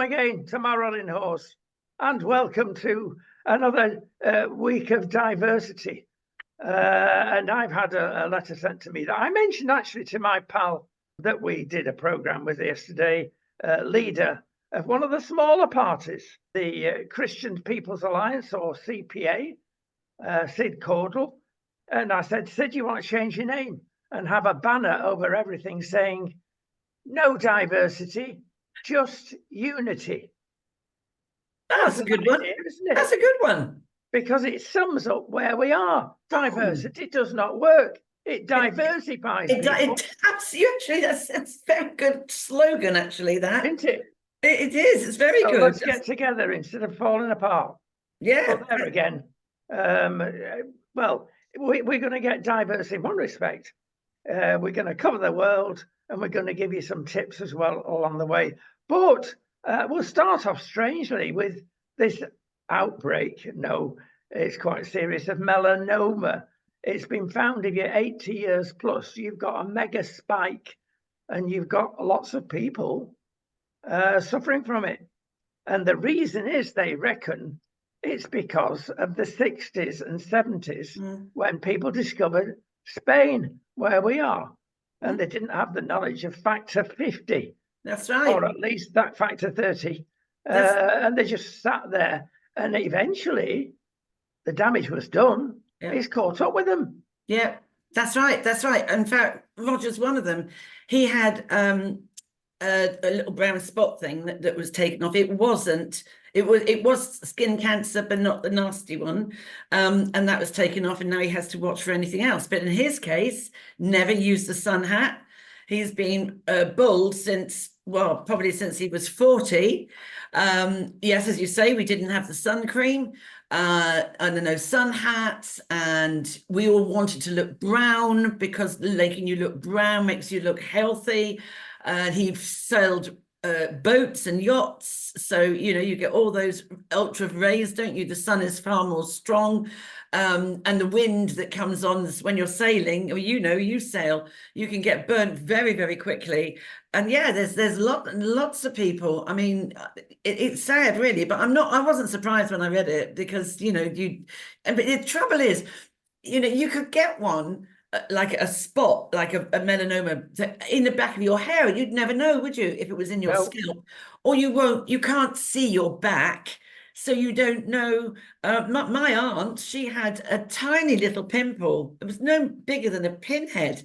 again to my rolling horse, and welcome to another week of diversity. And I've had a letter sent to me that I mentioned actually to my pal that we did a programme with yesterday, leader of one of the smaller parties, the Christian People's Alliance, or CPA, Sid Cordell. And I said, Sid, you want to change your name and have a banner over everything saying, no diversity, just unity. That's a good one, isn't it? That's a good one. Because it sums up where we are. Diversity does not work. It diversifies people. Actually, that's a very good slogan, actually, that. Isn't it? It is. It's very good. Let's get together instead of falling apart. Yeah. But there again, well, we're going to get diverse in one respect. We're going to cover the world, and we're going to give you some tips as well along the way. But we'll start off strangely with this outbreak. No, it's quite serious, of melanoma. It's been found if you're 80 years plus, you've got a mega spike, and you've got lots of people suffering from it. And the reason is, they reckon, it's because of the 60s and 70s when people discovered Spain, where we are, and they didn't have the knowledge of factor 50. That's right. Or at least that factor 30. And they just sat there, and eventually the damage was done. Yeah. It's caught up with them. Yeah, that's right. That's right. In fact, Roger's one of them. He had a little brown spot thing that was taken off. It was skin cancer, but not the nasty one. And that was taken off, and now he has to watch for anything else. But in his case, never used the sun hat. He's been bald since, well, probably since he was 40. Yes, as you say, we didn't have the sun cream, and no sun hats, and we all wanted to look brown because making you look brown makes you look healthy. He sailed boats and yachts, so you get all those ultra rays, don't you? The sun is far more strong, and the wind that comes on when you're sailing, or you sail, you can get burnt very, very quickly. And yeah, there's lots of people. I mean, it's sad, really, but I wasn't surprised when I read it, because but the trouble is, you could get one, like a spot, like a melanoma in the back of your hair, and you'd never know, would you, if it was in your scalp? Or you can't see your back, so you don't know. My aunt, she had a tiny little pimple. It was no bigger than a pinhead,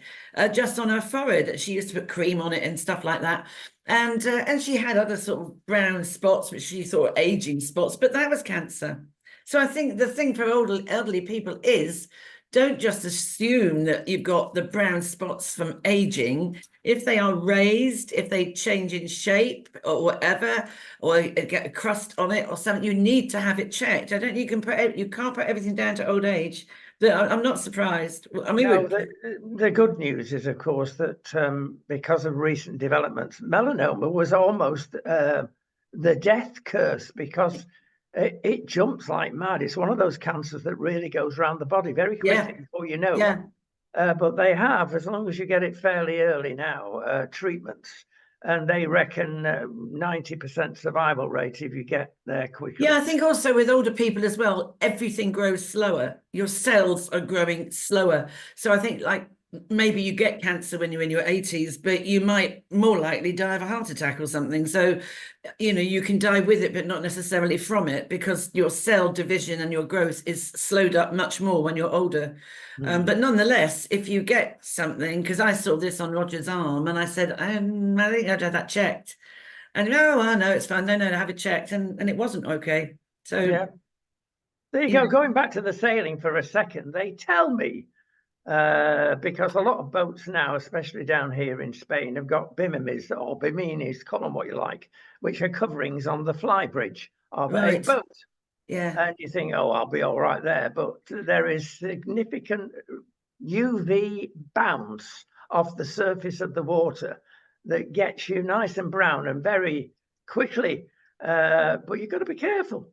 just on her forehead. She used to put cream on it and stuff like that. And she had other sort of brown spots, which she thought aging spots, but that was cancer. So I think the thing for elderly people is, don't just assume that you've got the brown spots from aging. If they are raised, if they change in shape or whatever, or get a crust on it or something, you need to have it checked. You can't put everything down to old age. I'm not surprised. I mean, the good news is, of course, that because of recent developments, melanoma was almost the death curse, because it jumps like mad. It's one of those cancers that really goes around the body very quickly before you know. Yeah. But they have, as long as you get it fairly early now, treatments. And they reckon 90% survival rate if you get there quickly. Yeah, I think also with older people as well, everything grows slower. Your cells are growing slower. So I think, like, maybe you get cancer when you're in your 80s, but you might more likely die of a heart attack or something. So, you can die with it, but not necessarily from it, because your cell division and your growth is slowed up much more when you're older. But nonetheless, if you get something, because I saw this on Roger's arm, and I said, I think I'd have that checked. And no, it's fine. No, have it checked. And it wasn't okay. So yeah. There you go. Going back to the sailing for a second, they tell me, because a lot of boats now, especially down here in Spain, have got biminis or biminis, call them what you like, which are coverings on the fly bridge of a boat. Yeah. And you think, oh, I'll be all right there. But there is significant UV bounce off the surface of the water that gets you nice and brown and very quickly. But you've got to be careful.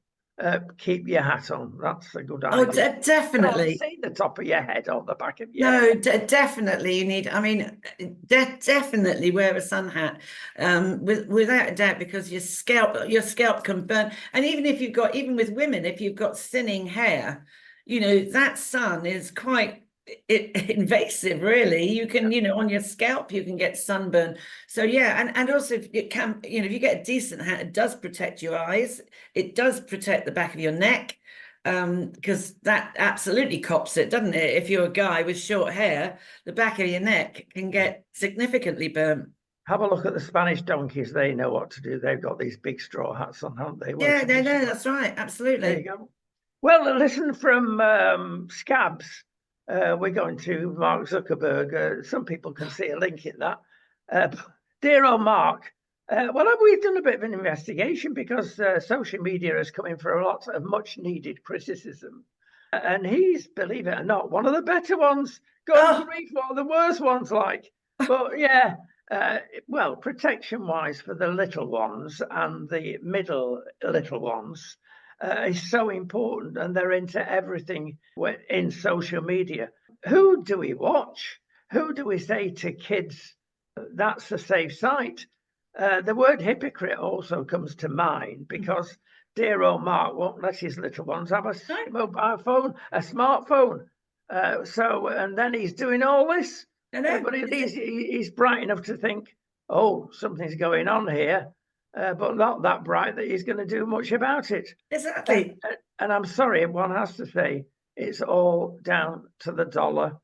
keep your hat on. That's a good Oh, idea. Can't definitely. see the top of your head or the back of your No, head. definitely you need, I mean, definitely wear a sun hat, without a doubt, because your scalp can burn. And even if you've got, even with women, if you've got thinning hair, that sun is quite invasive, really. You can, on your scalp, you can get sunburn. So yeah, and also if it can, if you get a decent hat, it does protect your eyes, it does protect the back of your neck. Because that absolutely cops it, doesn't it? If you're a guy with short hair, the back of your neck can get significantly burnt. Have a look at the Spanish donkeys. They know what to do. They've got these big straw hats on, haven't they? Well, Yeah, no, traditional. that's right. There you Absolutely. go. Well, listen, from scabs, we're going to Mark Zuckerberg. Some people can see a link in that. Uh, dear old Mark, well, we've done a bit of an investigation because social media has come in for a lot of much needed criticism. And he's, believe it or not, one of the better ones. Good Oh, grief, what are the worst ones like? But yeah, well, protection wise for the little ones and the middle little ones is so important, and they're into everything in social media. Who do we watch? Who do we say to kids, that's a safe site? The word hypocrite also comes to mind because dear old Mark won't let his little ones have a no, mobile phone, a smartphone. And then he's doing all this, no, no. but he's bright enough to think, oh, something's going on here, but not that bright that he's going to do much about it. Exactly. And I'm sorry, one has to say it's all down to the dollar.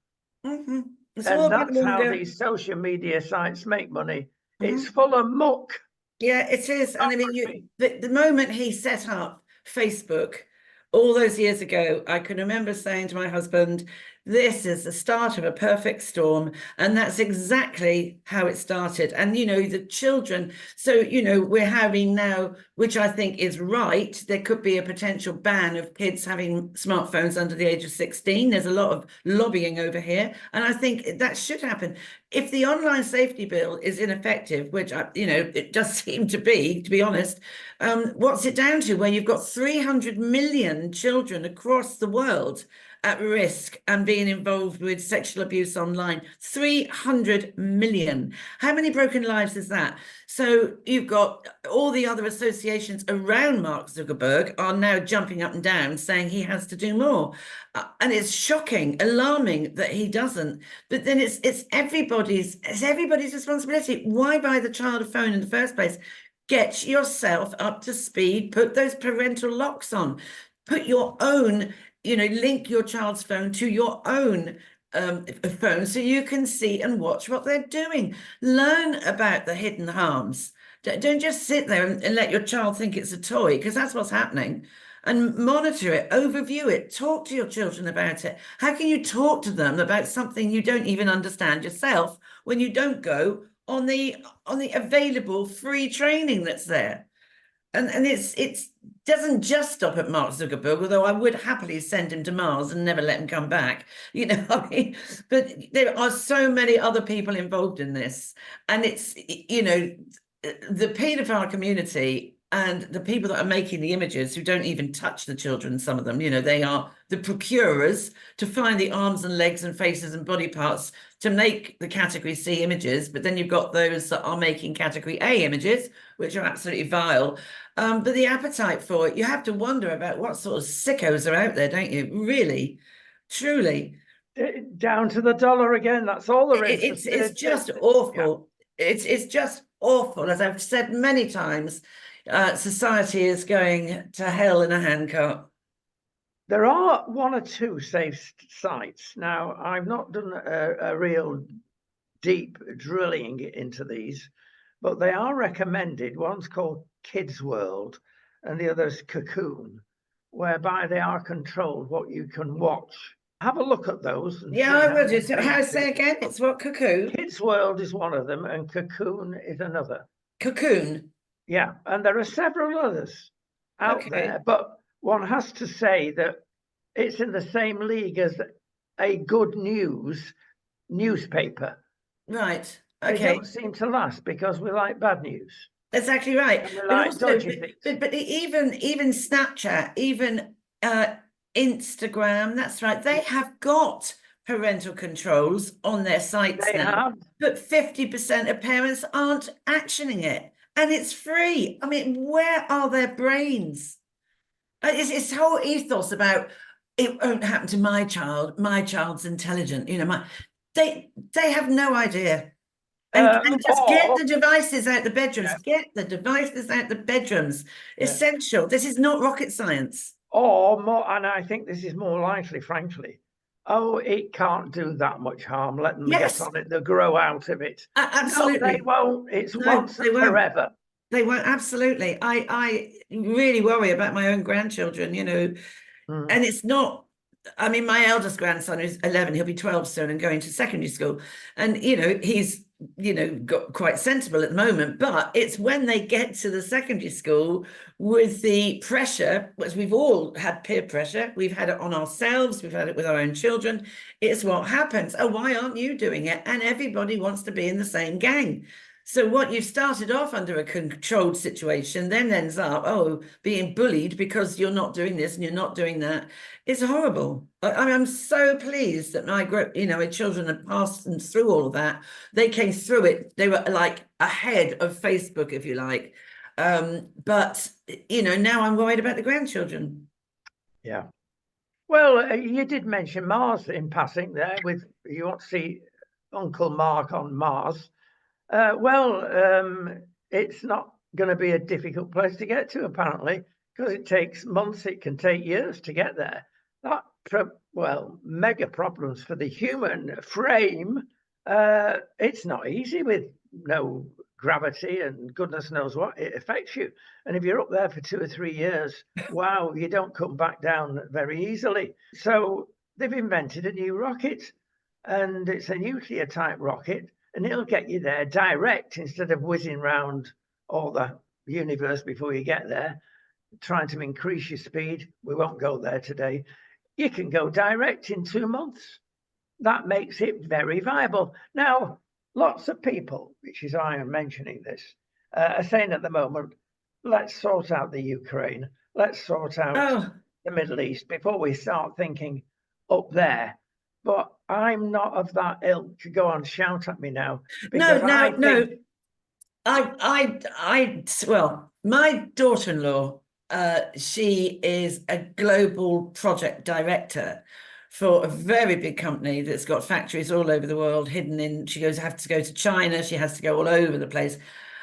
Hmm. It's all And about the that's how wonder. these social media sites make money. It's Hmm. full of muck. Yeah, it is. And I mean, Pornography. the moment he set up Facebook all those years ago, I can remember saying to my husband, this is the start of a perfect storm. And that's exactly how it started. And, the children, so, we're having now, which I think is right, there could be a potential ban of kids having smartphones under the age of 16. There's a lot of lobbying over here. And I think that should happen. If the online safety bill is ineffective, which it does seem to be honest, what's it down to? Where you've got 300 million children across the world at risk and being involved with sexual abuse online. 300 million. How many broken lives is that? So you've got all the other associations around Mark Zuckerberg are now jumping up and down saying he has to do more. And it's shocking, alarming that he doesn't. But then it's everybody's responsibility. Why buy the child a phone in the first place? Get yourself up to speed, put those parental locks on, put your own, link your child's phone to your own phone so you can see and watch what they're doing. Learn about the hidden harms. Don't just sit there and let your child think it's a toy, because that's what's happening. And monitor it, overview it, talk to your children about it. How can you talk to them about something you don't even understand yourself when you don't go on the available free training that's there? And it's doesn't just stop at Mark Zuckerberg, although I would happily send him to Mars and never let him come back. I mean, but there are so many other people involved in this, and it's the paedophile community and the people that are making the images who don't even touch the children. Some of them, they are the procurers to find the arms and legs and faces and body parts to make the category C images. But then you've got those that are making category A images, which are absolutely vile. But the appetite for it, you have to wonder about what sort of sickos are out there, don't you? Really, truly. Down to the dollar again. That's all there is. It's just Yeah. awful. It's just awful. As I've said many times, society is going to hell in a handcart. There are one or two safe sites. Now, I've not done a real deep drilling into these, but they are recommended. One's called Kids World and the other's Cocoon, whereby they are controlled what you can watch. Have a look at those and Yeah, see I how will they do. So appeal how to say you. again? It's what, cuckoo? Kids World is one of them, and Cocoon is another. Cocoon. Yeah, and there are several others out Okay. there, but one has to say that it's in the same league as a good news newspaper. Right. They don't Okay. seem to last because we like bad news. exactly right. And we're But like also, dodgy things. but even Snapchat, even Instagram, that's right. They have got parental controls on their sites They now, have. but 50% of parents aren't actioning it, and it's free. I mean, where are their brains? It's whole ethos about it won't happen to my child. My child's intelligent. You know, they have no idea. And just get Or the devices out the bedrooms. yeah, Get the devices out the bedrooms. yeah. Essential. This is not rocket science. Or more, and I think this is more likely, frankly. Oh, it can't do that much harm. Let them get Yes, on it. They'll grow out of it. No, they absolutely. won't. It's No, once they and won't. forever. They won't. Absolutely. I really worry about my own grandchildren. You know, Mm. and it's not. I mean, my eldest grandson is 11, he'll be 12 soon and going to secondary school. And, you know, he's, you know, got quite sensible at the moment, but it's when they get to the secondary school with the pressure, which we've all had peer pressure, we've had it on ourselves, we've had it with our own children. It's what happens. Oh, why aren't you doing it? And everybody wants to be in the same gang. So what you've started off under a controlled situation then ends up, oh, being bullied because you're not doing this and you're not doing that. It's horrible. I mean, I'm so pleased that my group, you know, my children had passed them through all of that. They came through it. They were like ahead of Facebook, if you like. But you know, now I'm worried about the grandchildren. Yeah. Well, you did mention Mars in passing there. With you want to see Uncle Mark on Mars. Well, it's not going to be a difficult place to get to, apparently, because it takes months, it can take years to get there. That, well, mega problems for the human frame. It's not easy with no gravity and goodness knows what. It affects you. And if you're up there for 2 or 3 years, wow, you don't come back down very easily. So they've invented a new rocket, and it's a nuclear type rocket, and it'll get you there direct instead of whizzing round all the universe before you get there, trying to increase your speed. We won't go there today. You can go direct in 2 months. That makes it very viable. Now, lots of people, which is why I'm mentioning this, are saying at the moment, let's sort out the Ukraine, let's sort out Oh, the Middle East before we start thinking up there. But I'm not of that ilk to go on shout at me now, no, because I no. think Well, my daughter-in-law, she is a global project director for a very big company that's got factories all over the world, hidden in, she goes, have to go to China, she has to go all over the place.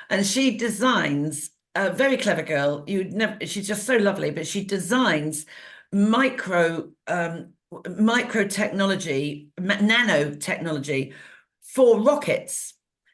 And she designs, a very clever girl, you'd never, she's just so lovely, but she designs micro, micro technology, nanotechnology for rockets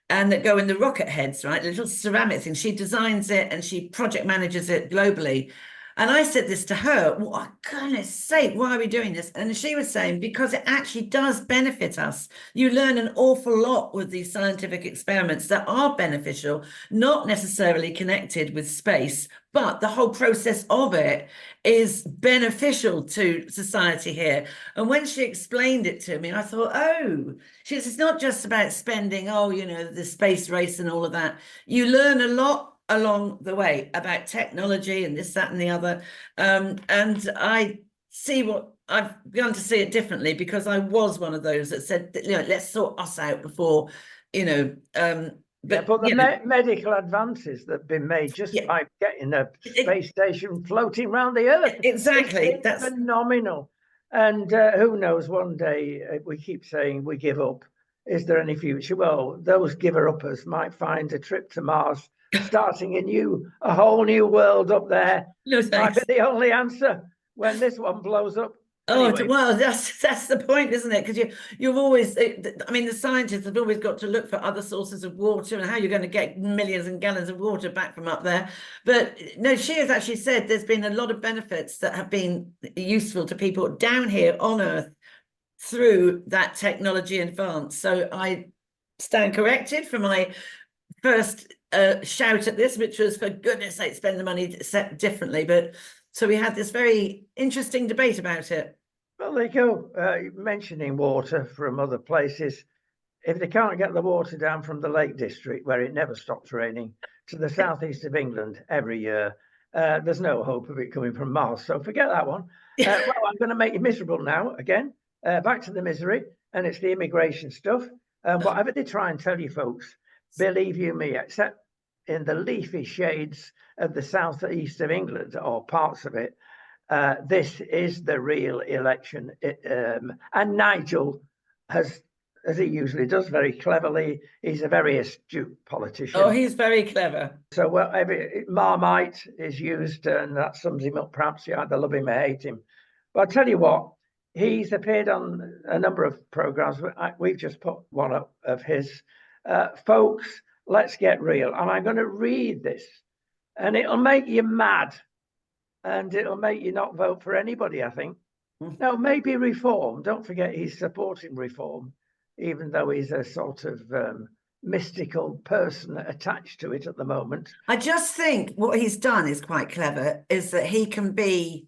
and that go in the rocket heads, right? Little ceramic things. She designs it and she project manages it globally. And I said this to her, what goodness sake, why are we doing this? And she was saying, because it actually does benefit us. You learn an awful lot with these scientific experiments that are beneficial, not necessarily connected with space, but the whole process of it is beneficial to society here. And when she explained it to me, I thought, oh, she says, it's not just about spending, oh, you know, the space race and all of that. You learn a lot along the way about technology and this, that, and the other. And I see what I've begun to see it differently because I was one of those that said, you know, let's sort us out before, you know, but the you know, medical advances that have been made just yeah, by getting a space station floating around the Earth, exactly. it's phenomenal. And who knows, one day we keep saying we give up. Is there any future? Well, those giver-uppers might find a trip to Mars, starting a whole new world up there, No might be thanks. the only answer when this one blows up. Oh, Anyway, well, that's the point, isn't it? Because you've always, I mean, the scientists have always got to look for other sources of water and how you're going to get millions and gallons of water back from up there. But no, she has actually said there's been a lot of benefits that have been useful to people down here on Earth through that technology advance. So I stand corrected for my first shout at this, which was, for goodness sake, spend the money set differently. But so we had this very interesting debate about it. well, there you go. Mentioning water from other places. If they can't get the water down from the Lake District, where it never stops raining, to the southeast of England every year. There's no hope of it coming from Mars, so forget that one. Well, I'm going to make you miserable now again. Back to the misery, and it's the immigration stuff. Whatever they try and tell you, folks, believe you me, except in the leafy shades of the southeast of England or parts of it, this is the real election. And Nigel has, as he usually does, very cleverly, he's a very astute politician. Oh, he's very clever. So Marmite is used, and that sums him up. Perhaps you either love him or hate him. But I'll tell you what, he's appeared on a number of programs. We've just put one up of his. Folks, let's get real. And I'm going to read this, and it'll make you mad, and it'll make you not vote for anybody, I think. Now, maybe reform. Don't forget he's supporting reform, even though he's a sort of mystical person attached to it at the moment. I just think what he's done is quite clever, is that he can be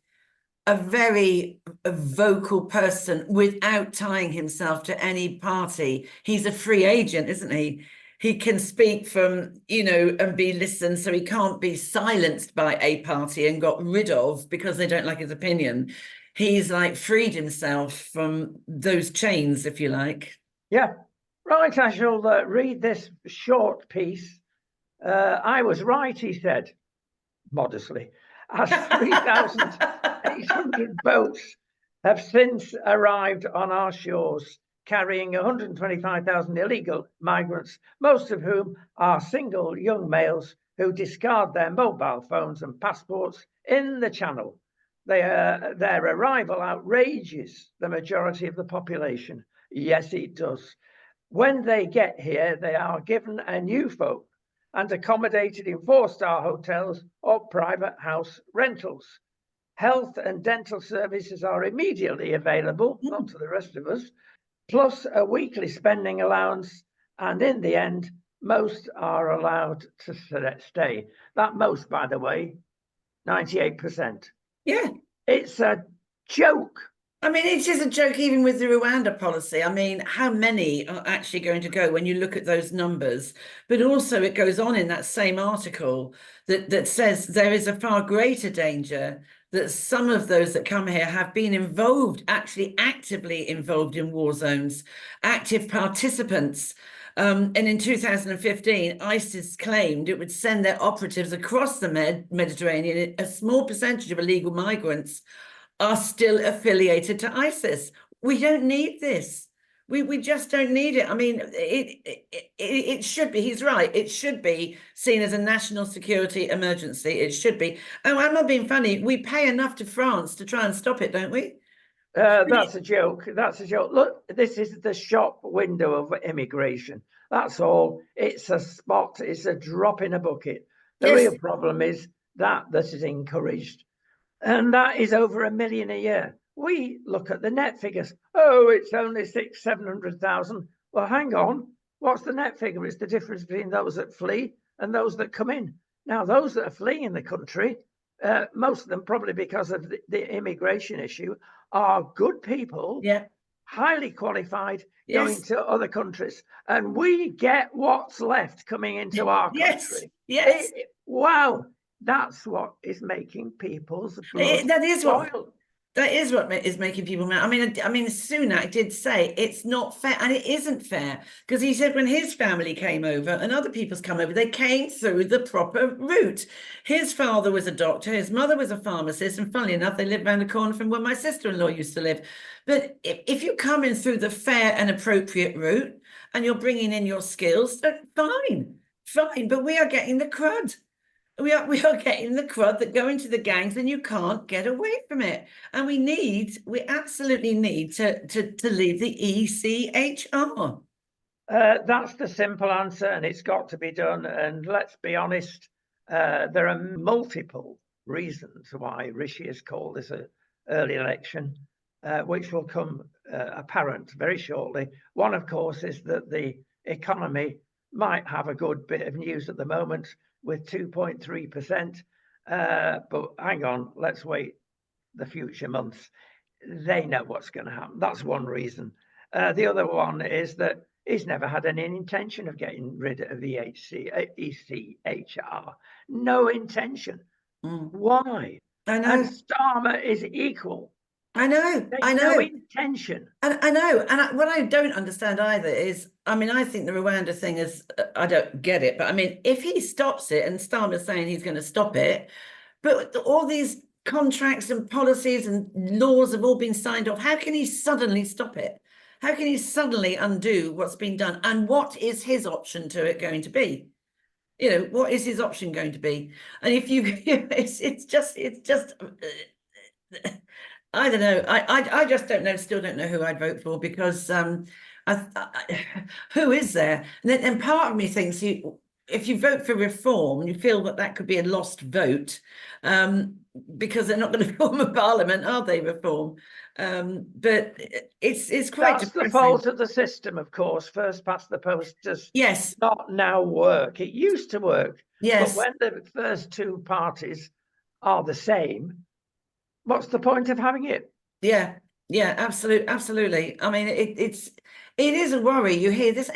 a very vocal person without tying himself to any party. He's a free agent, isn't he? He can speak from, and be listened, so he can't be silenced by a party and got rid of because they don't like his opinion. He's like freed himself from those chains, if you like. Yeah. Right, I shall read this short piece. I was right, he said, modestly, as 3,800 boats have since arrived on our shores, carrying 125,000 illegal migrants, most of whom are single young males who discard their mobile phones and passports in the Channel. Their arrival outrages the majority of the population. Yes, it does. When they get here, they are given a new folk and accommodated in 4-star hotels or private house rentals. Health and dental services are immediately available, not to the rest of us, plus a weekly spending allowance. And in the end, most are allowed to stay. That most, by the way, 98%. Yeah. It's a joke. I mean, it is a joke even with the Rwanda policy. I mean, how many are actually going to go when you look at those numbers? But also it goes on in that same article that says there is a far greater danger that some of those that come here have been involved, actually actively involved in war zones, active participants. And in 2015, ISIS claimed it would send their operatives across the Mediterranean. A small percentage of illegal migrants are still affiliated to ISIS. We don't need this. We just don't need it. I mean, it should be, he's right, it should be seen as a national security emergency. It should be. Oh, I'm not being funny. We pay enough to France to try and stop it, don't we? That's a joke. That's a joke. Look, this is the shop window of immigration. That's all. It's a spot. It's a drop in a bucket. The real problem is that is encouraged. And that is over 1 million a year. We look at the net figures. Oh, it's only 600,000-700,000. Well, hang on. What's the net figure? It's the difference between those that flee and those that come in. Now, those that are fleeing the country, most of them probably because of the immigration issue, are good people, highly qualified, going to other countries. And we get what's left coming into our country. Wow. That's what is making people's blood boil. That is what is making people mad. I mean, Sunak did say it's not fair, and it isn't fair, because he said when his family came over and other people's come over, they came through the proper route. His father was a doctor, his mother was a pharmacist, and funnily enough, they lived around the corner from where my sister-in-law used to live. But if you're coming through the fair and appropriate route and you're bringing in your skills, fine. But we are getting the crud. We are getting the crud that go into the gangs, and you can't get away from it. And we absolutely need to leave the ECHR. That's the simple answer, and it's got to be done. And let's be honest, there are multiple reasons why Rishi has called this an early election, which will come apparent very shortly. One, of course, is that the economy might have a good bit of news at the moment, with 2.3%. But hang on, let's wait the future months. They know what's going to happen. That's one reason. The other one is that He's never had any intention of getting rid of the ECHR. No intention. Mm. Why? I And know. Starmer is equal. I know. There's I no know. intention. And I know, what I don't understand either is, I mean, I think the Rwanda thing is, I don't get it, but I mean, if he stops it, and Starmer's saying he's going to stop it, but all these contracts and policies and laws have all been signed off, how can he suddenly stop it? How can he suddenly undo what's been done? And what is his option to it going to be? You know, what is his option going to be? And if you, it's just. I don't know. I just don't know. Still don't know who I'd vote for, because who is there? And part of me thinks, if you vote for reform, you feel that could be a lost vote, because they're not going to form a parliament, are they? Reform, but it's quite That's the depressing. fault of the system, of course. First past the post does Yes, not now work. It used to work, but yes, when the first two parties are the same, what's the point of having it? yeah, yeah, absolutely. I mean, it is a worry. You hear this,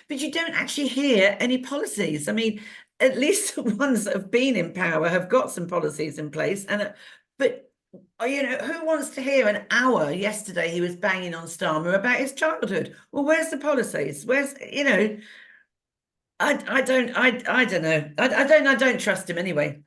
but you don't actually hear any policies. I mean, at least the ones that have been in power have got some policies in place. But who wants to hear an hour yesterday he was banging on Starmer about his childhood? Well, where's the policies? I don't know. I don't trust him anyway.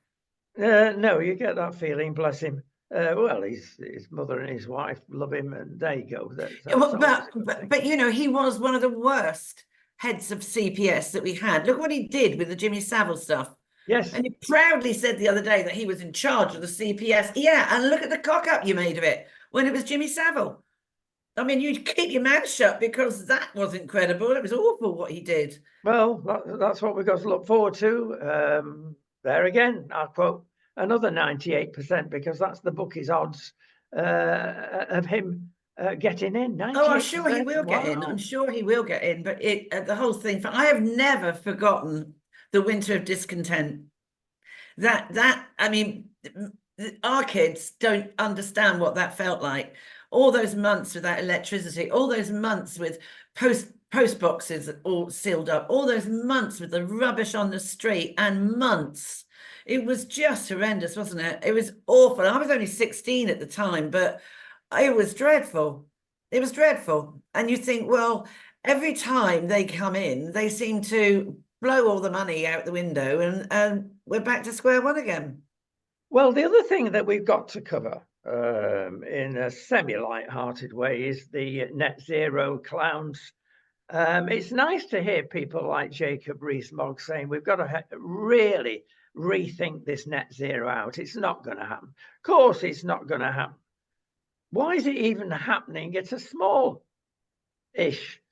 No, you get that feeling, bless him. Well, his mother and his wife love him, and there you go. That's Well, always a good thing. but he was one of the worst heads of CPS that we had. Look what he did with the Jimmy Savile stuff. Yes. And he proudly said the other day that he was in charge of the CPS. Yeah, and look at the cock up you made of it when it was Jimmy Savile. I mean, you'd keep your mouth shut, because that wasn't credible. It was awful what he did. Well, that's what we've got to look forward to. There again, I'll quote another 98%, because that's the bookies' odds of him getting in. Oh, I'm sure he 98%. will get in. I'm Wow. sure he will get in. But the whole thing, I have never forgotten the winter of discontent. I mean, our kids don't understand what that felt like. All those months without electricity, all those months with post boxes all sealed up, all those months with the rubbish on the street, and months. It was just horrendous, wasn't it? It was awful. I was only 16 at the time, but it was dreadful. It was dreadful. And you think, well, every time they come in, they seem to blow all the money out the window, and we're back to square one again. Well, the other thing that we've got to cover in a semi-light-hearted way is the net zero clowns. It's nice to hear people like Jacob Rees-Mogg saying we've got to really rethink this net zero out. It's not going to happen. Of course, it's not going to happen. Why is it even happening at a small-ish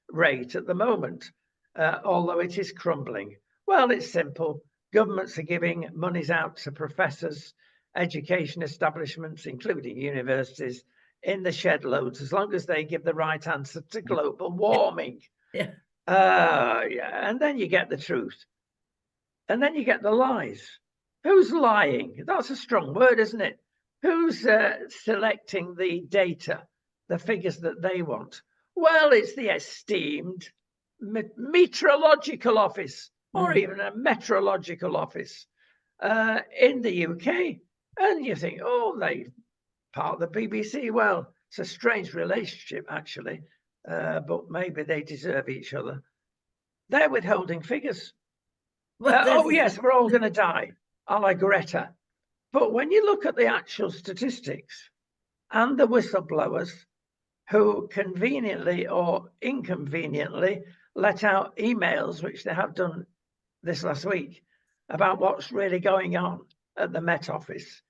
rate at the moment, although it is crumbling? Well, it's simple. Governments are giving monies out to professors, education establishments, including universities, in the shed loads, as long as they give the right answer to global warming. Yeah. Yeah. And then you get the truth. And then you get the lies. Who's lying? That's a strong word, isn't it? Who's selecting the data, the figures that they want? Well, it's the esteemed meteorological office, or even a meteorological office in the UK. And you think, oh, they part of the BBC. Well, it's a strange relationship, actually, but maybe they deserve each other. They're withholding figures. Oh, yes, we're all going to die, a la Greta. But when you look at the actual statistics and the whistleblowers who conveniently or inconveniently let out emails, which they have done this last week, about what's really going on at the Met Office,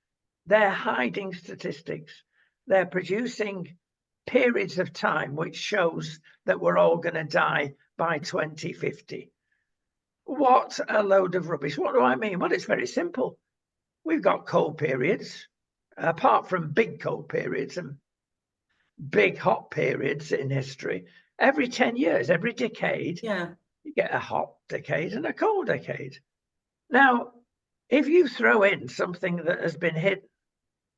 they're hiding statistics. They're producing periods of time which shows that we're all going to die by 2050. What a load of rubbish. What do I mean? Well, it's very simple. We've got cold periods, apart from big cold periods and big hot periods in history. Every 10 years, every decade, you get a hot decade and a cold decade. Now, if you throw in something that has been hidden,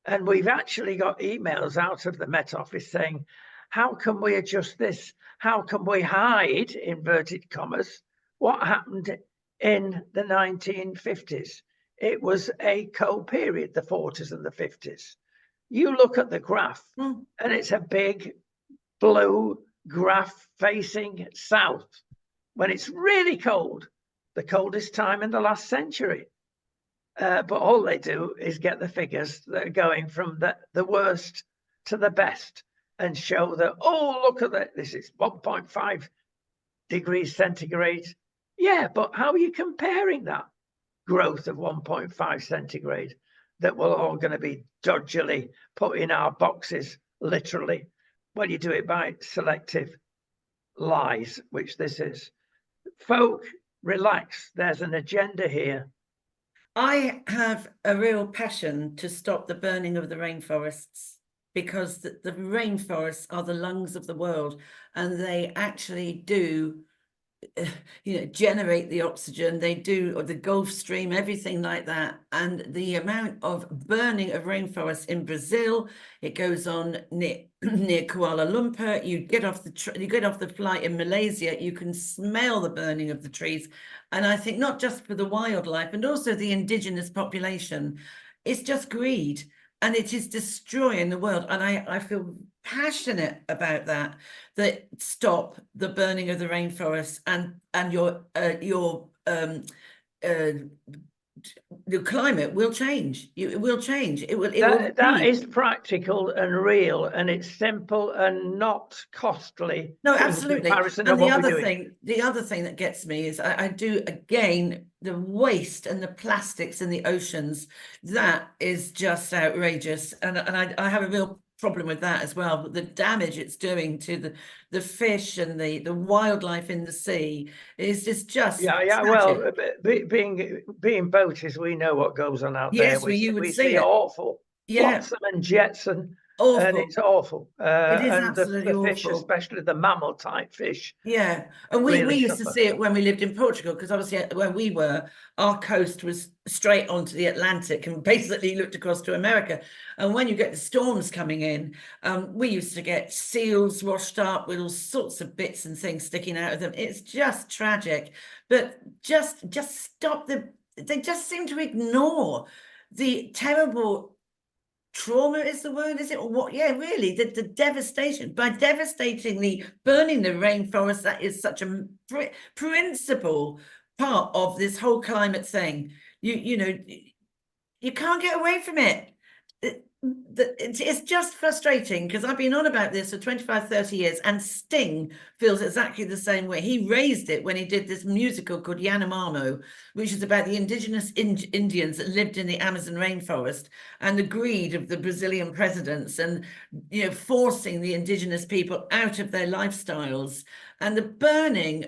and we've actually got emails out of the Met Office saying, how can we adjust this? How can we hide, inverted commas, what happened in the 1950s? It was a cold period, the 40s and the 50s. You look at the graph, and it's a big blue graph facing south when it's really cold, the coldest time in the last century. But all they do is get the figures that are going from the worst to the best and show that, oh, look at that, this is 1.5 degrees centigrade. Yeah, but how are you comparing that growth of 1.5 centigrade that we're all going to be dodgily put in our boxes, literally? Well, you do it by selective lies, which this is. Folk, relax. There's an agenda here. I have a real passion to stop the burning of the rainforests, because the rainforests are the lungs of the world, and they actually do generate the oxygen. They do, or the Gulf Stream, everything like that. And the amount of burning of rainforests in Brazil, it goes on near Kuala Lumpur. You get off the flight in Malaysia, you can smell the burning of the trees. And I think not just for the wildlife and also the indigenous population, it's just greed, and it is destroying the world. And I feel passionate about that stop the burning of the rainforests, and the climate will change. It will change. That is practical and real, and it's simple and not costly. No, absolutely. And the other thing that gets me is I do, again, the waste and the plastics in the oceans. That is just outrageous, and I have a real problem with that as well. But the damage it's doing to the fish and the wildlife in the sea is just yeah. tragic. Well, being boaters, we know what goes on out there. We see awful, flotsam and jetsam. Awful. And it's awful. It is and absolutely the fish, awful. especially the mammal type fish. Yeah, and we used to see it when we lived in Portugal, because obviously where we were, our coast was straight onto the Atlantic and basically looked across to America. And when you get the storms coming in, we used to get seals washed up with all sorts of bits and things sticking out of them. It's just tragic. But just stop they just seem to ignore the terrible trauma is the word, is it? Or what? Yeah, really, the devastation by devastatingly burning the rainforest. That is such a principal part of this whole climate thing. You know, you can't get away from it. It's just frustrating, because I've been on about this for 25, 30 years, and Sting feels exactly the same way. He raised it when he did this musical called Yanomamo, which is about the indigenous Indians that lived in the Amazon rainforest, and the greed of the Brazilian presidents, and forcing the indigenous people out of their lifestyles, and the burning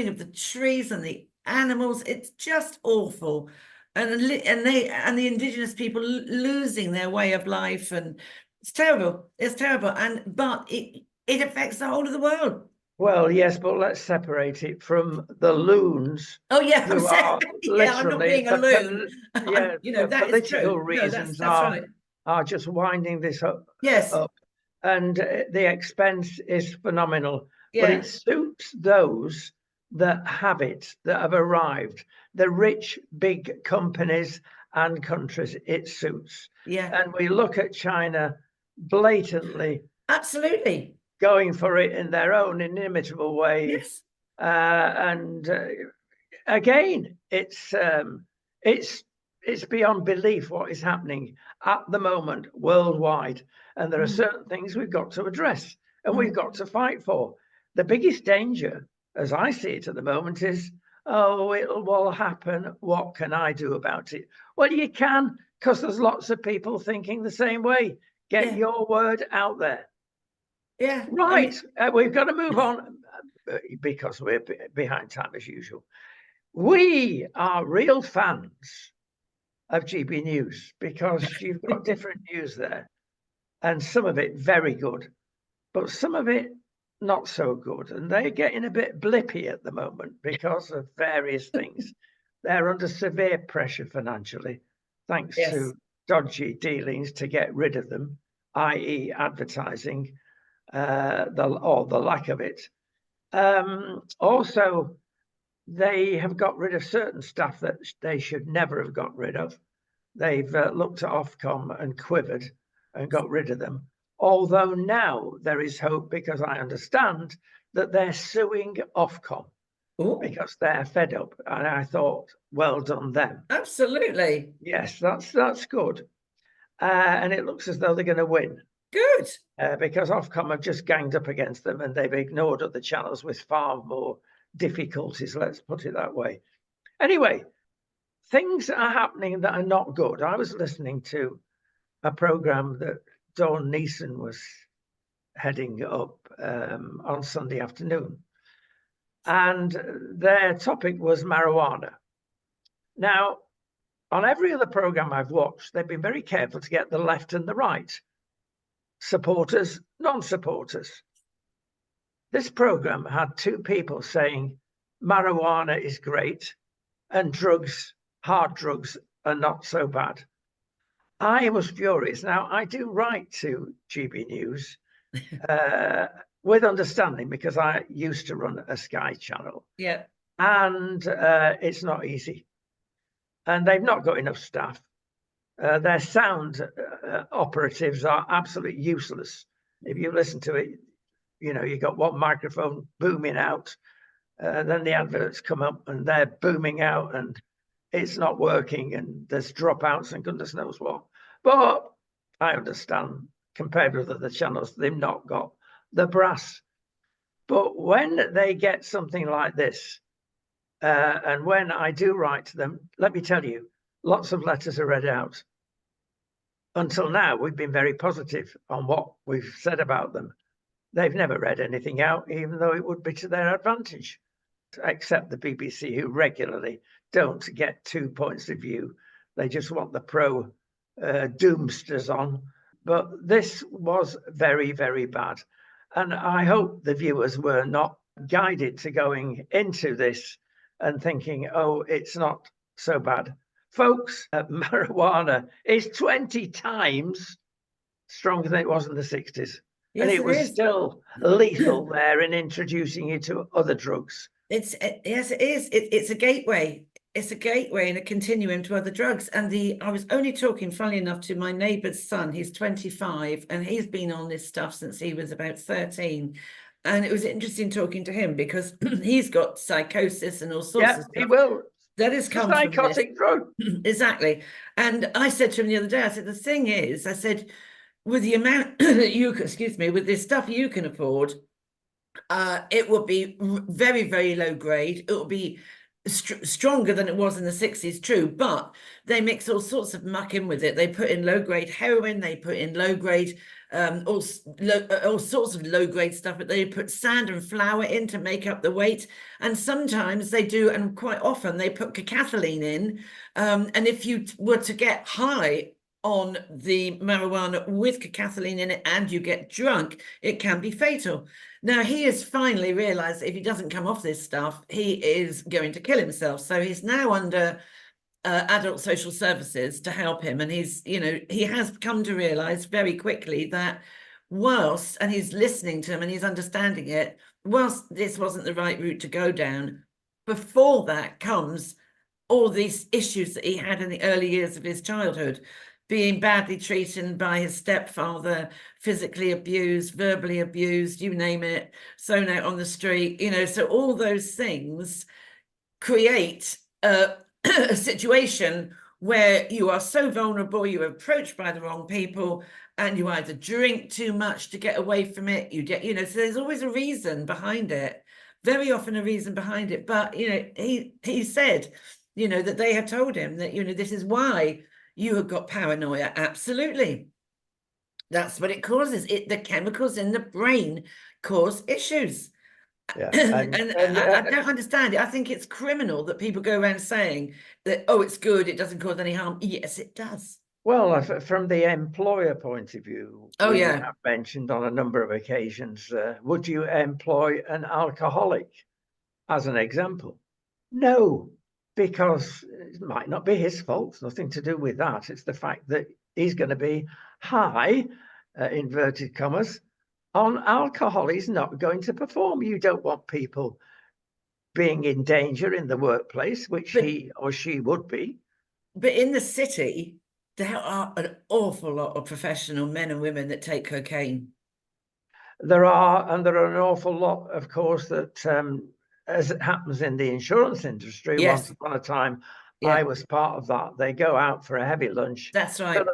of the trees and the animals. It's just awful. And the indigenous people losing their way of life, and it's terrible. It's terrible, but it affects the whole of the world. Well, yes, but let's separate it from the loons. Oh yeah, who are I'm not being a loon. For political reasons are just winding this up. Yes, and the expense is phenomenal. Yeah. But it suits those that have it, that have arrived. The rich, big companies and countries it suits. Yeah. And we look at China blatantly. Absolutely. Going for it in their own inimitable way. Yes. Again, it's beyond belief what is happening at the moment worldwide. And there are certain things we've got to address and we've got to fight for. The biggest danger, as I see it at the moment, is, it will happen. What can I do about it? Well, you can, because there's lots of people thinking the same way. Get your word out there. Yeah. Right. We've got to move on because we're behind time as usual. We are real fans of GB News because you've got different news there, and some of it very good, but some of it not so good. And they're getting a bit blippy at the moment because of various things. They're under severe pressure financially, thanks to dodgy dealings to get rid of them, i.e. advertising. the lack of it. Also, they have got rid of certain staff that they should never have got rid of. They've looked at Ofcom and quivered and got rid of them. Although now there is hope, because I understand that they're suing Ofcom. Ooh. Because they're fed up. And I thought, well done them. Absolutely. Yes, that's good. And it looks as though they're going to win. Good. Because Ofcom have just ganged up against them, and they've ignored other channels with far more difficulties, let's put it that way. Anyway, things are happening that are not good. I was listening to a program that Dawn Neeson was heading up on Sunday afternoon, and their topic was marijuana. Now, on every other program I've watched, they've been very careful to get the left and the right, supporters, non-supporters. This program had two people saying marijuana is great and drugs, hard drugs, are not so bad. I was furious. Now, I do write to GB News with understanding, because I used to run a Sky channel. Yeah. And it's not easy. And they've not got enough staff. Their sound operatives are absolutely useless. If you listen to it, you got one microphone booming out, then the adverts come up and they're booming out, and it's not working, and there's dropouts and goodness knows what. But I understand, compared with other channels, they've not got the brass. But when they get something like this, and when I do write to them, let me tell you, lots of letters are read out. Until now, we've been very positive on what we've said about them. They've never read anything out, even though it would be to their advantage, except the BBC, who regularly don't get 2 points of view. They just want the pro doomsters on. But this was very, very bad. And I hope the viewers were not guided to going into this and thinking, oh, it's not so bad. Folks, marijuana is 20 times stronger than it was in the 60s. Yes, and it was still lethal there in introducing you to other drugs. Yes, it is. It's a gateway. It's a gateway and a continuum to other drugs. And I was only talking, funnily enough, to my neighbour's son. He's 25, and he's been on this stuff since he was about 13. And it was interesting talking to him, because he's got psychosis and all sorts of stuff. He will. That is come from this psychotic drug. Exactly. And I said to him the other day, I said, the thing is, I said, with the amount that you, excuse me, with this stuff you can afford, it will be very, very low grade. It will be stronger than it was in the 60s, true, but they mix all sorts of muck in with it. They put in low grade heroin, they put in low grade all sorts of low grade stuff, but they put sand and flour in to make up the weight. And sometimes they do, and quite often they put cacophylline in. And if you were to get high on the marijuana with cacophylline in it and you get drunk, it can be fatal. Now, he has finally realized that if he doesn't come off this stuff, he is going to kill himself. So he's now under adult social services to help him. And he has come to realize very quickly that whilst, and he's listening to him and he's understanding it, whilst this wasn't the right route to go down, before that comes all these issues that he had in the early years of his childhood, being badly treated by his stepfather, physically abused, verbally abused, you name it, thrown out on the street, so all those things create a situation where you are so vulnerable, you're approached by the wrong people, and you either drink too much to get away from it, so there's always a reason behind it, very often a reason behind it. But, he said, that they have told him that, this is why you have got paranoia. Absolutely. That's what it causes. The chemicals in the brain cause issues. Yeah. And I don't understand it. I think it's criminal that people go around saying that, oh, it's good, it doesn't cause any harm. Yes, it does. Well, from the employer point of view, we have mentioned on a number of occasions, would you employ an alcoholic as an example? No, because it might not be his fault. It's nothing to do with that. It's the fact that he's going to be high, inverted commas, on alcohol is not going to perform. You don't want people being in danger in the workplace, which But he or she would be. but in the city, there are an awful lot of professional men and women that take cocaine. There are, and there are an awful lot, of course, that as it happens in the insurance industry, once Yes, upon a time, I yeah, was part of that. They go out for a heavy lunch, that's fill right.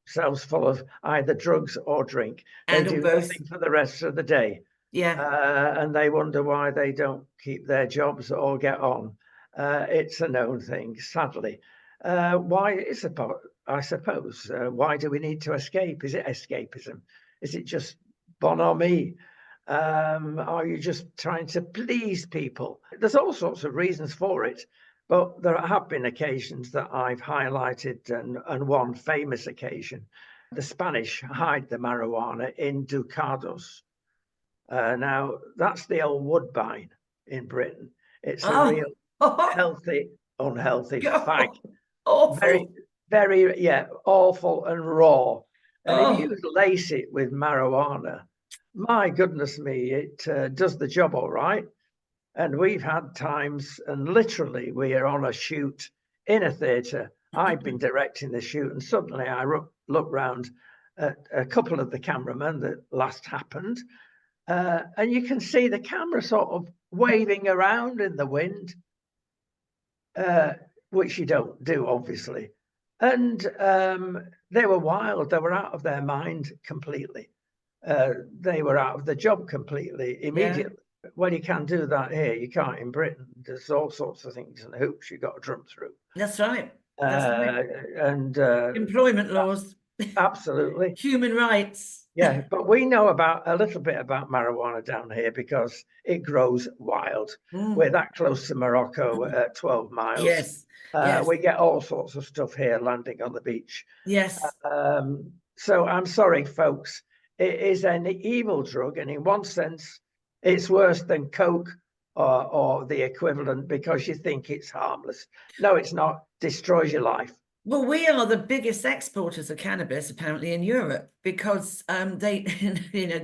themselves full of either drugs or drink. They And or do both. nothing for the rest of the day. Yeah. And they wonder why they don't keep their jobs or get on. It's a known thing, sadly. Why is it, I suppose, why do we need to escape? Is it escapism? Is it just bonhomie? Are you just trying to please people? There's all sorts of reasons for it, but there have been occasions that I've highlighted, and one famous occasion. The Spanish hide the marijuana in ducados. Now, that's the old woodbine in Britain. It's a Oh, real healthy, unhealthy fag. God, Very, awful. very, yeah, awful and raw. And if you Oh, lace it with marijuana, my goodness me, it does the job all right. And we've had times, and literally, we are on a shoot in a theatre. I've been directing the shoot, and suddenly I look round at a couple of the cameramen that last happened, and you can see the camera sort of waving around in the wind, which you don't do, obviously. And they were wild. They were out of their mind completely. They were out of the job completely yeah, immediately. Well, you can do that here. You can't in Britain. There's all sorts of things and hoops you got to jump through. that's right. That's right. Uh, and Employment laws, absolutely. human rights. Yeah, but we know about a little bit about marijuana down here because it grows wild. Mm. We're that close to Morocco at 12 miles. Yes, yes, We get all sorts of stuff here landing on the beach. yes. So I'm sorry, folks. It is an evil drug, and in one sense, it's worse than Coke or the equivalent because you think it's harmless. No, it's not. Destroys your life. Well, we are the biggest exporters of cannabis apparently in Europe because they,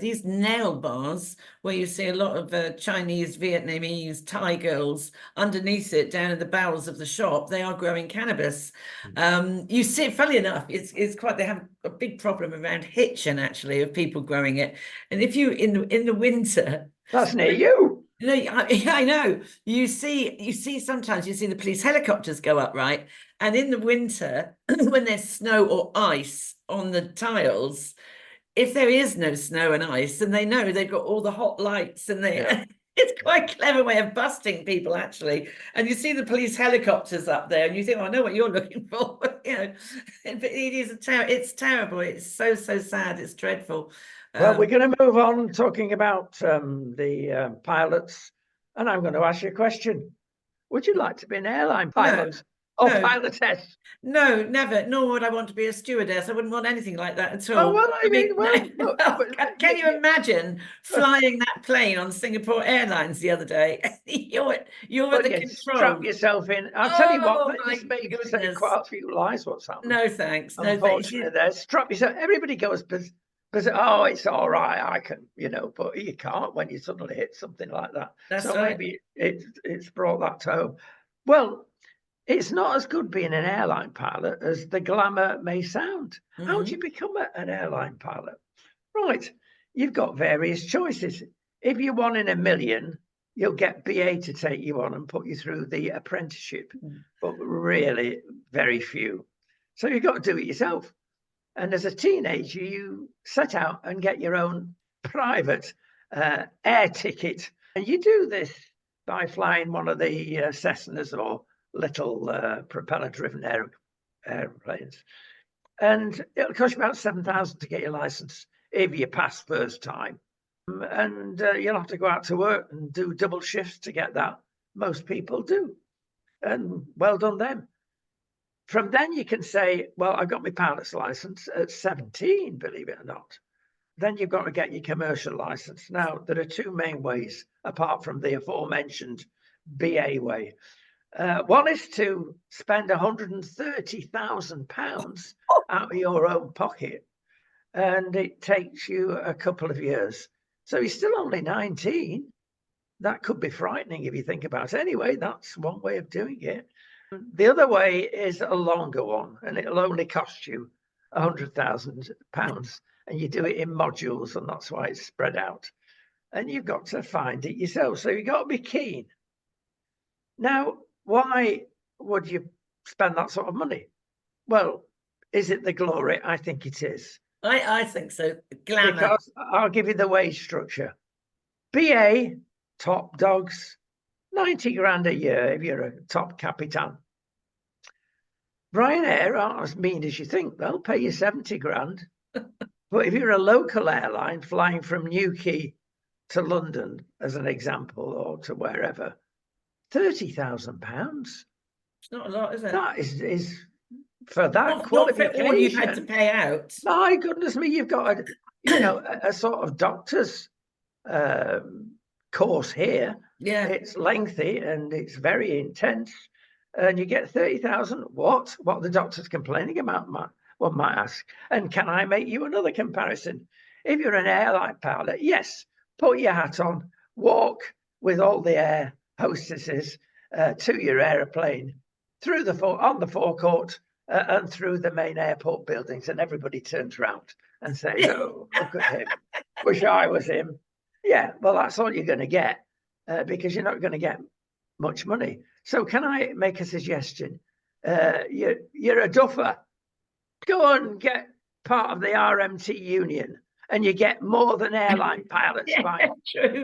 these nail bars where you see a lot of Chinese, Vietnamese, Thai girls underneath it down in the bowels of the shop, they are growing cannabis. You see, funny enough, it's quite, they have a big problem around Hitchin actually of people growing it. And if you in the winter, That's near you. no, I know. You see sometimes you see the police helicopters go up, right? And in the winter, when there's snow or ice on the tiles, if there is no snow and ice, and they know they've got all the hot lights and they Yeah. it's quite a clever way of busting people actually. And you see the police helicopters up there and you think, oh, I know what you're looking for. But it is it's terrible. It's so sad. It's dreadful. Well, we're going to move on talking about the pilots, and I'm going to ask you a question. Would you like to be an airline No, pilot or no. pilotess? No, never. Nor would I want to be a stewardess. I wouldn't want anything like that at Oh, all. well, I I mean, mean, well, look, but can you imagine flying that plane on Singapore Airlines the other day? You're at well, the you strap controls. yourself in. I'll tell you what, Oh my this may say goodness. quite a few lies what's happened. No thanks. No thanks. Unfortunately, there, strap yourself. Everybody goes, but oh, it's all right, I can, but you can't when you suddenly hit something like that. That's So right. maybe it's brought that to home. Well, it's not as good being an airline pilot as the glamour may sound. How do you become an airline pilot? Right, you've got various choices. If you're one in a million, you'll get BA to take you on and put you through the apprenticeship, but really very few. So you've got to do it yourself. And as a teenager, you set out and get your own private air ticket. And you do this by flying one of the Cessnas or little propeller-driven airplanes. And it'll cost you about 7,000 to get your license if you pass first time. And you'll have to go out to work and do double shifts to get that. Most people do. And well done them. From then you can say, well, I got my pilot's license at 17, believe it or not. Then you've got to get your commercial license. Now, there are two main ways, apart from the aforementioned BA way. One is to spend £130,000 out of your own pocket and it takes you a couple of years. So he's still only 19. That could be frightening if you think about it. Anyway, that's one way of doing it. The other way is a longer one, and it'll only cost you £100,000, and you do it in modules, and that's why it's spread out. And you've got to find it yourself. So you've got to be keen. Now, why would you spend that sort of money? Well, is it the glory? I think it is. I think so. Glamour. Because I'll give you the wage structure. BA, top dogs, 90 grand a year if you're a top capitan. Ryanair aren't as mean as you think. They'll pay you 70 grand. But if you're a local airline flying from Newquay to London, as an example, or to wherever, £30,000. It's not a lot, is it? That is for that Not qualification. for all you've had to pay out. My goodness me, you've got a sort of doctor's course here. Yeah. It's lengthy and it's very intense. And you get 30,000. What the doctor's complaining about, one might ask. And can I make you another comparison? If you're an airline pilot, yes, put your hat on, walk with all the air hostesses to your aeroplane through on the forecourt and through the main airport buildings, and everybody turns around and says, "Oh, look at him! Wish I was him." Yeah, well, that's all you're going to get because you're not going to get much money. So, can I make a suggestion? You're a duffer. Go and get part of the RMT union, and you get more than airline pilots by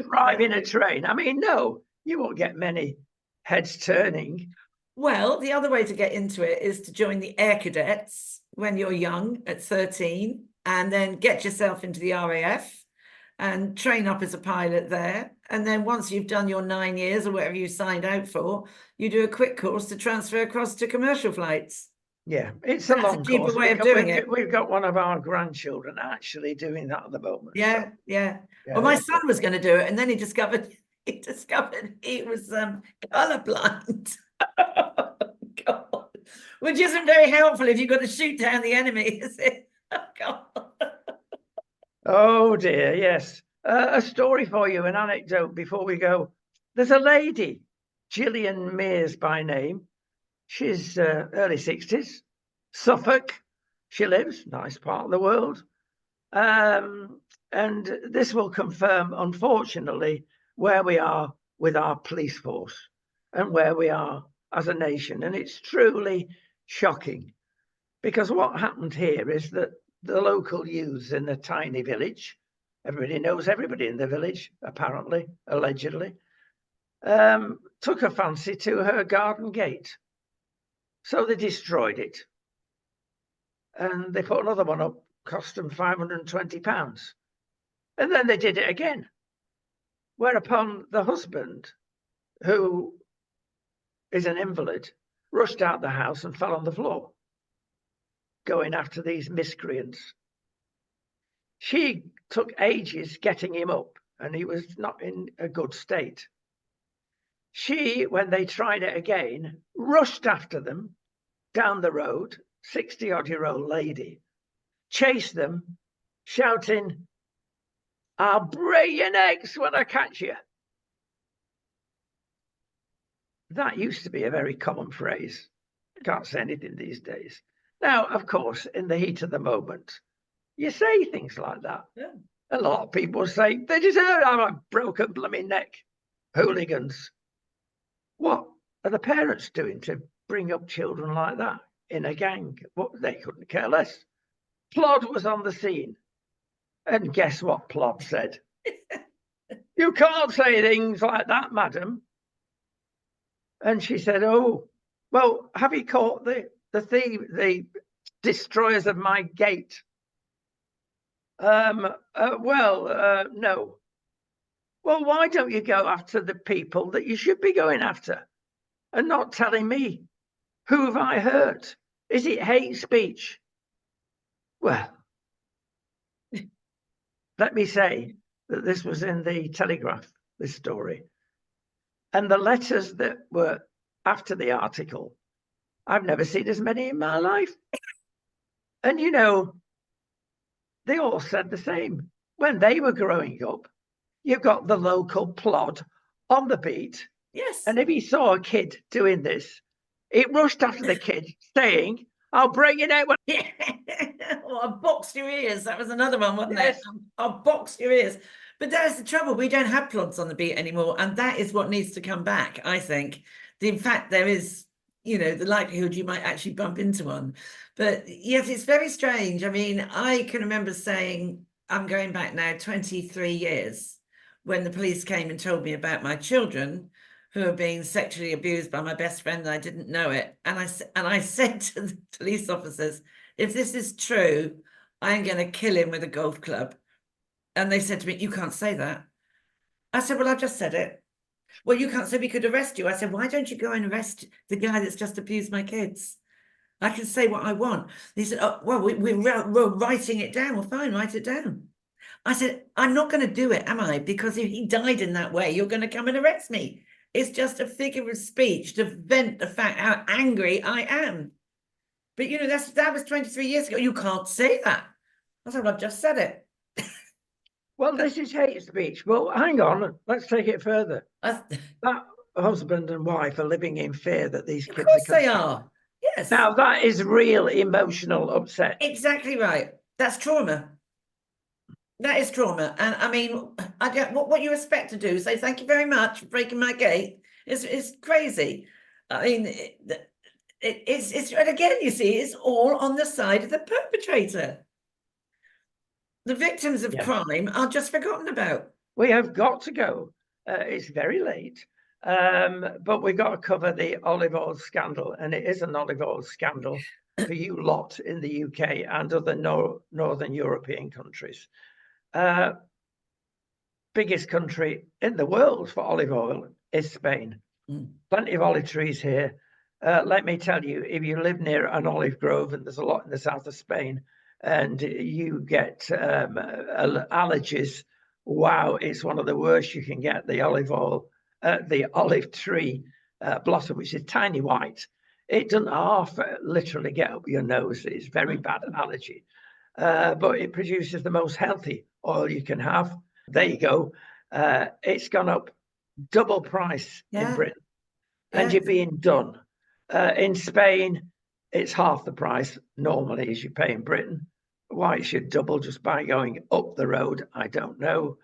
driving a train. I mean, no, you won't get many heads turning. Well, the other way to get into it is to join the Air Cadets when you're young at 13, and then get yourself into the RAF and train up as a pilot there. And then once you've done your 9 years or whatever you signed out for, you do a quick course to transfer across to commercial flights. Yeah, it's a long cheaper way of doing it. We've got one of our grandchildren actually doing that at the moment. Yeah, so. Yeah. Well, my son was going to do it, and then he discovered he was colorblind. Oh, God. Which isn't very helpful if you've got to shoot down the enemy, is it? Oh, God. Oh dear, yes. A story for you, an anecdote before we go. There's a lady, Gillian Mears by name. She's early 60s, Suffolk. She lives, nice part of the world. And this will confirm, unfortunately, where we are with our police force and where we are as a nation. And it's truly shocking, because what happened here is that the local youths in the tiny village, everybody knows everybody in the village, apparently, allegedly, took a fancy to her garden gate. So they destroyed it. And they put another one up, cost them £520. And then they did it again. Whereupon the husband, who is an invalid, rushed out the house and fell on the floor, going after these miscreants. She took ages getting him up, and he was not in a good state. She, when they tried it again, rushed after them down the road, 60-odd-year-old lady, chased them, shouting, "I'll break your necks when I catch you." That used to be a very common phrase. Can't say anything these days. Now, of course, in the heat of the moment, you say things like that. Yeah. A lot of people say, they deserve a broken blooming neck. Hooligans. What are the parents doing to bring up children like that in a gang? Well, they couldn't care less. Plod was on the scene. And guess what Plod said? "You can't say things like that, madam." And she said, "Oh, well, have you caught the the destroyers of my gate?" No. Well, why don't you go after the people that you should be going after and not telling me? Who have I hurt? Is it hate speech? Well, let me say that this was in the Telegraph, this story. And the letters that were after the article, I've never seen as many in my life. And you know, they all said the same. When they were growing up, you've got the local plod on the beat. Yes. And if he saw a kid doing this, it rushed after the kid saying, I'll break your neck. Yeah. Or I'll box your ears. That was another one, wasn't Yes. it? I'll box your ears. But that's the trouble. We don't have plods on the beat anymore. And that is what needs to come back, I think. In fact, there is, the likelihood you might actually bump into one. But yes, it's very strange. I mean, I can remember saying, I'm going back now 23 years, when the police came and told me about my children who were being sexually abused by my best friend, and I didn't know it. And I said to the police officers, if this is true, I'm going to kill him with a golf club. And they said to me, you can't say that. I said, well, I've just said it. Well, you can't say we could arrest you. I said, why don't you go and arrest the guy that's just abused my kids? I can say what I want. He said, oh, well, we're writing it down. Well, fine, write it down. I said, I'm not going to do it, am I? Because if he died in that way, you're going to come and arrest me. It's just a figure of speech to vent the fact how angry I am. But that was 23 years ago. You can't say that. I said, well, I've just said it. Well, this is hate speech. Well, hang on. Let's take it further. That husband and wife are living in fear that these kids Of course are they are. Yes. Now, that is real emotional upset. Exactly right. That's trauma. That is trauma. And I mean, I don't, what you expect to do, say thank you very much for breaking my gate, is crazy. I mean, it's and again, you see, it's all on the side of the perpetrator. The victims of crime are just forgotten about. We have got to go. It's very late, but we've got to cover the olive oil scandal, and it is an olive oil scandal for you lot in the UK and other Northern European countries. Biggest country in the world for olive oil is Spain. Plenty of olive trees here. Let me tell you, if you live near an olive grove, and there's a lot in the south of Spain, and you get allergies, wow, it's one of the worst you can get. The olive oil, the olive tree blossom, which is tiny white, it doesn't half literally get up your nose. It's very bad allergy, but it produces the most healthy oil you can have. There you go. It's gone up double price in Britain, and you're being done. In Spain, it's half the price normally as you pay in Britain. Why it should double just by going up the road, I don't know.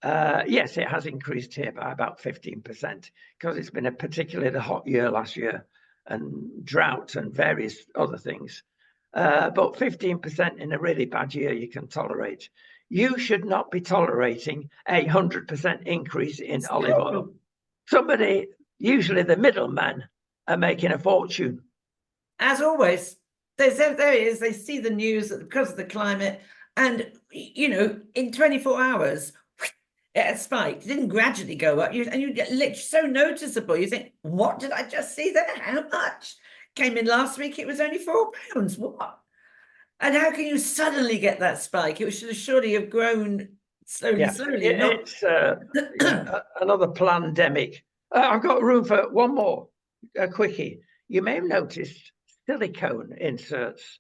Yes, it has increased here by about 15% because it's been a particularly hot year last year, and drought and various other things. But 15% in a really bad year you can tolerate. You should not be tolerating 100% increase in olive oil. Somebody, usually the middlemen, are making a fortune. As always, there he is. They see the news that because of the climate, and in 24 hours, it had spiked. It didn't gradually go up. And you get literally so noticeable. You think, what did I just see there? How much? Came in last week, it was only £4. What? And how can you suddenly get that spike? It should surely have grown slowly. It's another pandemic. I've got room for one more, a quickie. You may have noticed silicone inserts.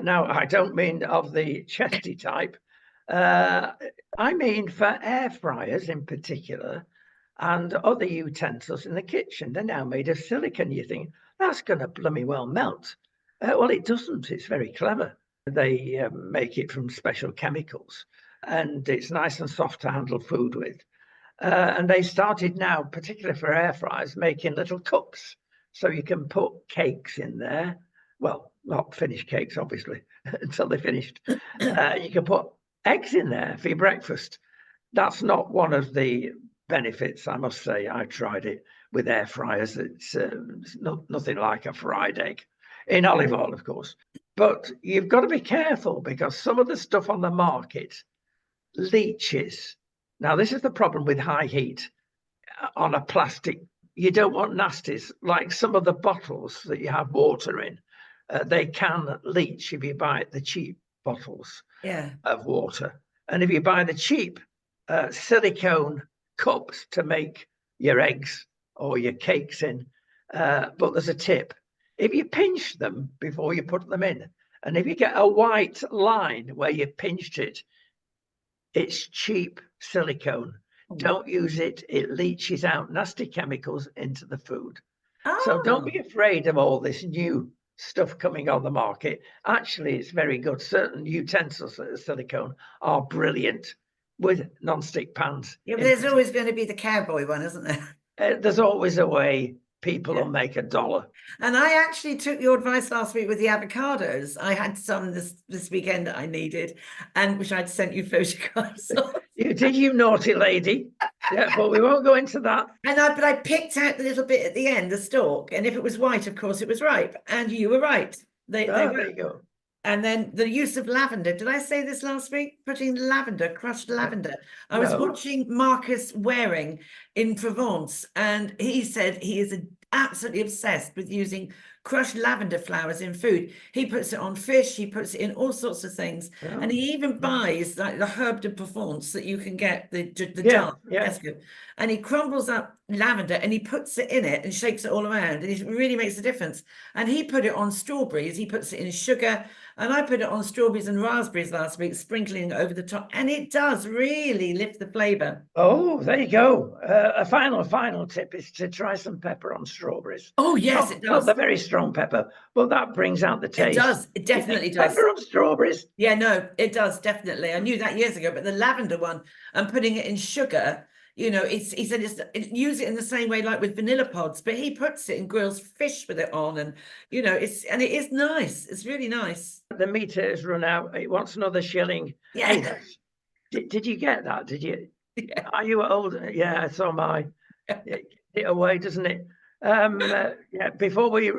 Now, I don't mean of the chesty type. I mean for air fryers in particular, and other utensils in the kitchen. They're now made of silicone. You think, that's going to bloody well melt. Well, it doesn't. It's very clever. They make it from special chemicals, and it's nice and soft to handle food with. And they started now, particularly for air fryers, making little cups so you can put cakes in there. Well, not finished cakes, obviously, until they're finished. You can put eggs in there for your breakfast. That's not one of the benefits, I must say. I tried it with air fryers. It's nothing like a fried egg, in olive oil, of course. But you've got to be careful because some of the stuff on the market leaches. Now, this is the problem with high heat on a plastic. You don't want nasties, like some of the bottles that you have water in. They can leach if you buy the cheap bottles of water. And if you buy the cheap silicone cups to make your eggs or your cakes in, but there's a tip. If you pinch them before you put them in And if you get a white line where you pinched it, it's cheap silicone. Don't use it. It leaches out nasty chemicals into the food. So don't be afraid of all this new stuff coming on the market. Actually, it's very good. Certain utensils that are silicone are brilliant with non-stick pans. Yeah, but there's always going to be the cowboy one, isn't there? There's always a way people will make $1. And I actually took your advice last week with the avocados. I had some this weekend that I needed, and which I'd sent you photographs of. You naughty lady. Yeah, but we won't go into that. But I picked out the little bit at the end, the stalk, and if it was white, of course, it was ripe. And you were right. They were. There you go. And then the use of lavender. Did I say this last week? Putting lavender, crushed lavender. I was watching Marcus Waring in Provence, and he said he is absolutely obsessed with using crushed lavender flowers in food. He puts it on fish, he puts it in all sorts of things. And he even buys like the herb de Provence that you can get, the jar, Tesco. And he crumbles up lavender and he puts it in it and shakes it all around, and it really makes a difference. And he put it on strawberries, he puts it in sugar, and I put it on strawberries and raspberries last week, sprinkling it over the top, and it does really lift the flavour. Oh, there you go. A final tip is to try some pepper on strawberries. Oh, yes, it does. Not the very strong pepper, but that brings out the taste. It does. It definitely does. Pepper on strawberries? Yeah, no, it does, definitely. I knew that years ago, but the lavender one and putting it in sugar, he said use it in the same way like with vanilla pods, but he puts it and grills fish with it on, and it is nice. It's really nice. The meter has run out. It wants another shilling. Yeah. Did you get that? Did you? Yeah. Are you old? Yeah, so am I. It away, doesn't it? Yeah. Before we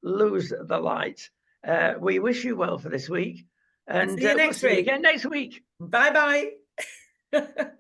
lose the light, we wish you well for this week, and see you next week. Again next week. Bye bye.